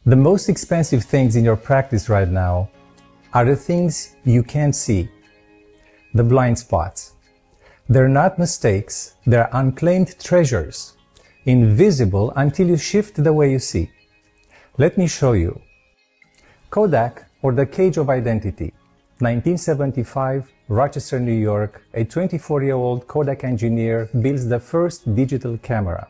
The most expensive things in your practice right now are the things you can't see, the blind spots. They're not mistakes, they're unclaimed treasures, invisible until you shift the way you see. Let me show you. Kodak, or the Cage of Identity, 1975, Rochester, New York, a 24-year-old Kodak engineer builds the first digital camera.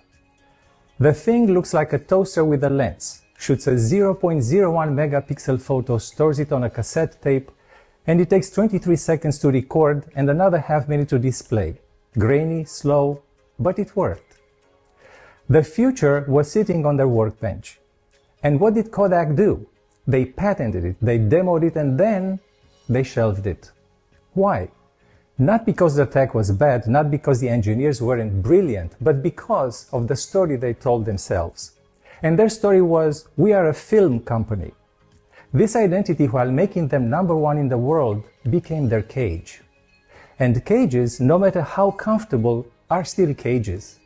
The thing looks like a toaster with a lens, shoots a 0.01 megapixel photo, stores it on a cassette tape, and it takes 23 seconds to record and another half minute to display. Grainy, slow, but it worked. The future was sitting on their workbench. And what did Kodak do? They patented it, they demoed it, and then they shelved it. Why? Not because the tech was bad, not because the engineers weren't brilliant, but because of the story they told themselves. And their story was, we are a film company. This identity, while making them #1 in the world, became their cage. And cages, no matter how comfortable, are still cages.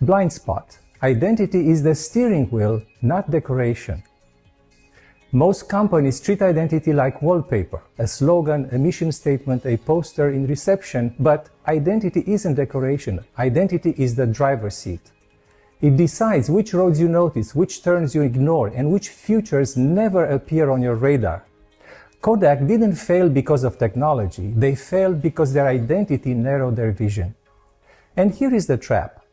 Blind spot. Identity is the steering wheel, not decoration. Most companies treat identity like wallpaper, a slogan, a mission statement, a poster in reception, but identity isn't decoration. Identity is the driver's seat. It decides which roads you notice, which turns you ignore, and which futures never appear on your radar. Kodak didn't fail because of technology. They failed because their identity narrowed their vision. And here is the trap.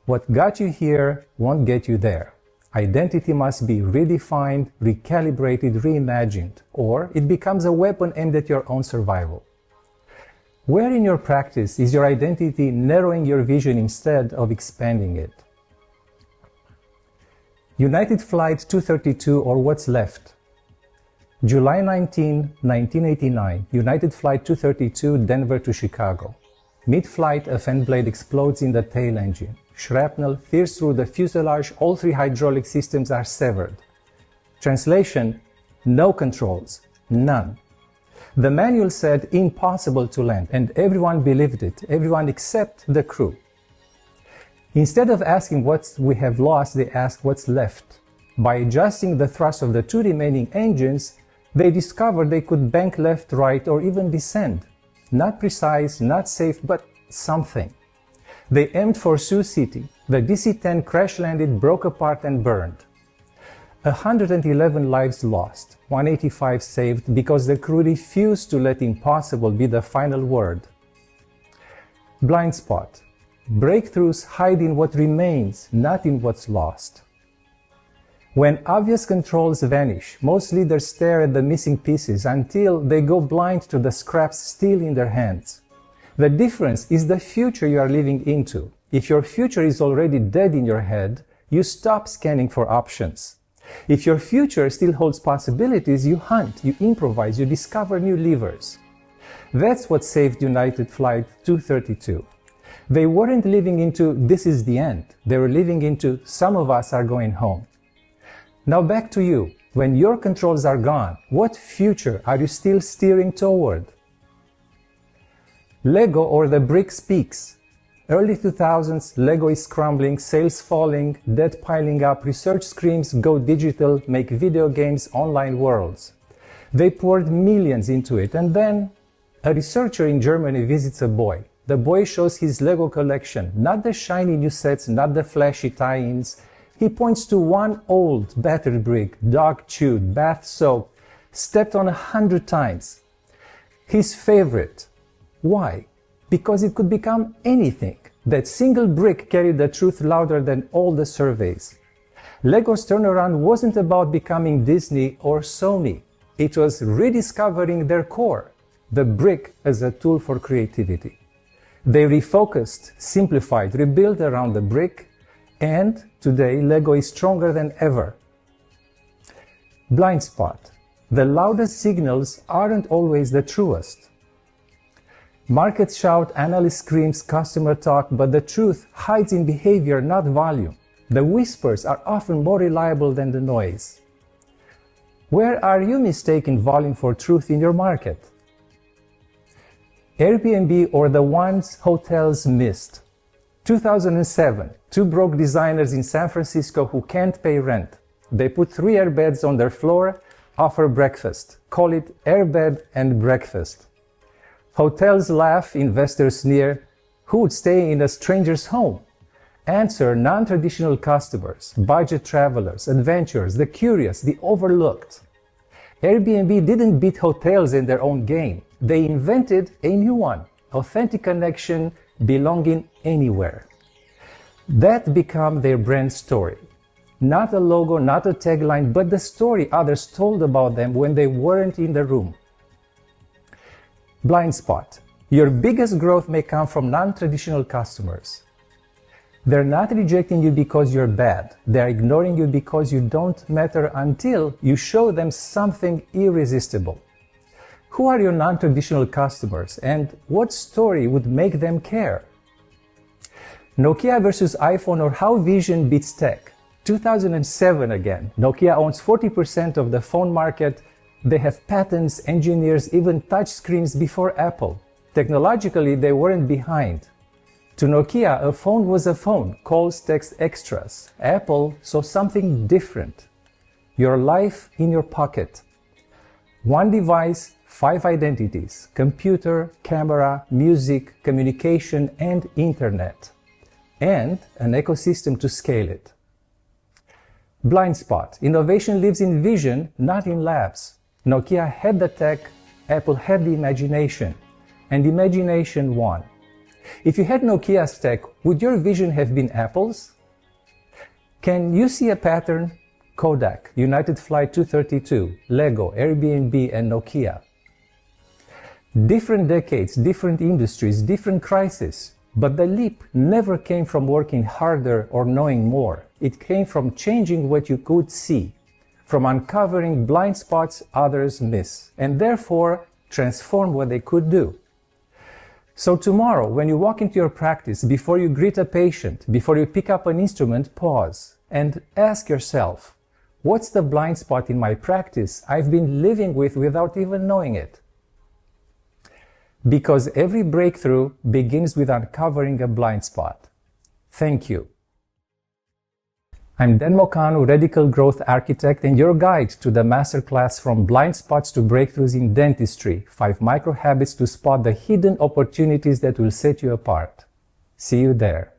What got you here won't get you there. Identity must be redefined, recalibrated, reimagined, or it becomes a weapon aimed at your own survival. Where in your practice is your identity narrowing your vision instead of expanding it? United Flight 232, or what's left. July 19, 1989, United Flight 232, Denver to Chicago. Mid-flight, a fan blade explodes in the tail engine. Shrapnel tears through the fuselage, all 3 hydraulic systems are severed. Translation, no controls, none. The manual said impossible to land, and everyone believed it, everyone except the crew. Instead of asking what we have lost, they asked what's left. By adjusting the thrust of the 2 remaining engines, they discovered they could bank left, right, or even descend. Not precise, not safe, but something. They aimed for Sioux City. The DC-10 crash-landed, broke apart, and burned. 111 lives lost, 185 saved because the crew refused to let impossible be the final word. Blind spot. Breakthroughs hide in what remains, not in what's lost. When obvious controls vanish, most leaders stare at the missing pieces until they go blind to the scraps still in their hands. The difference is the future you are living into. If your future is already dead in your head, you stop scanning for options. If your future still holds possibilities, you hunt, you improvise, you discover new levers. That's what saved United Flight 232. They weren't living into this is the end. They were living into some of us are going home. Now back to you. When your controls are gone, what future are you still steering toward? Lego, or the brick speaks. Early 2000s, Lego is crumbling, sales falling, debt piling up, research screams, go digital, make video games, online worlds. They poured millions into it, and then a researcher in Germany visits a boy. The boy shows his Lego collection, not the shiny new sets, not the flashy tie-ins. He points to one old, battered brick, dog-chewed, bath-soaked, stepped on 100 times. His favorite. Why? Because it could become anything. That single brick carried the truth louder than all the surveys. Lego's turnaround wasn't about becoming Disney or Sony. It was rediscovering their core, the brick as a tool for creativity. They refocused, simplified, rebuilt around the brick, and today Lego is stronger than ever. Blind spot. The loudest signals aren't always the truest. Markets shout, analyst screams, customer talk, but the truth hides in behavior, not volume. The whispers are often more reliable than the noise. Where are you mistaking volume for truth in your market? Airbnb, or the ones hotels missed. 2007, 2 broke designers in San Francisco who can't pay rent. They put 3 airbeds on their floor, offer breakfast. Call it airbed and breakfast. Hotels laugh, investors sneer. Who would stay in a stranger's home? Answer non-traditional customers, budget travelers, adventurers, the curious, the overlooked. Airbnb didn't beat hotels in their own game. They invented a new one, authentic connection, belonging anywhere. That became their brand story. Not a logo, not a tagline, but the story others told about them when they weren't in the room. Blind spot. Your biggest growth may come from non-traditional customers. They're not rejecting you because you're bad. They're ignoring you because you don't matter until you show them something irresistible. Who are your non-traditional customers and what story would make them care? Nokia versus iPhone, or how vision beats tech. 2007 again. Nokia owns 40% of the phone market. They have patents, engineers, even touch screens before Apple. Technologically, they weren't behind. To Nokia, a phone was a phone, calls, text, extras. Apple saw something different. Your life in your pocket. One device, 5 identities: computer, camera, music, communication, and internet. And an ecosystem to scale it. Blind spot. Innovation lives in vision, not in labs. Nokia had the tech, Apple had the imagination, and imagination won. If you had Nokia's tech, would your vision have been Apple's? Can you see a pattern? Kodak, United Flight 232, Lego, Airbnb, and Nokia. Different decades, different industries, different crises. But the leap never came from working harder or knowing more. It came from changing what you could see, from uncovering blind spots others miss, and therefore transform what they could do. So tomorrow, when you walk into your practice, before you greet a patient, before you pick up an instrument, pause and ask yourself, what's the blind spot in my practice I've been living with without even knowing it? Because every breakthrough begins with uncovering a blind spot. Thank you. I'm Dan Mocanu, Radical Growth Architect, and your guide to the masterclass From Blind Spots to Breakthroughs in Dentistry, 5 micro habits to spot the hidden opportunities that will set you apart. See you there.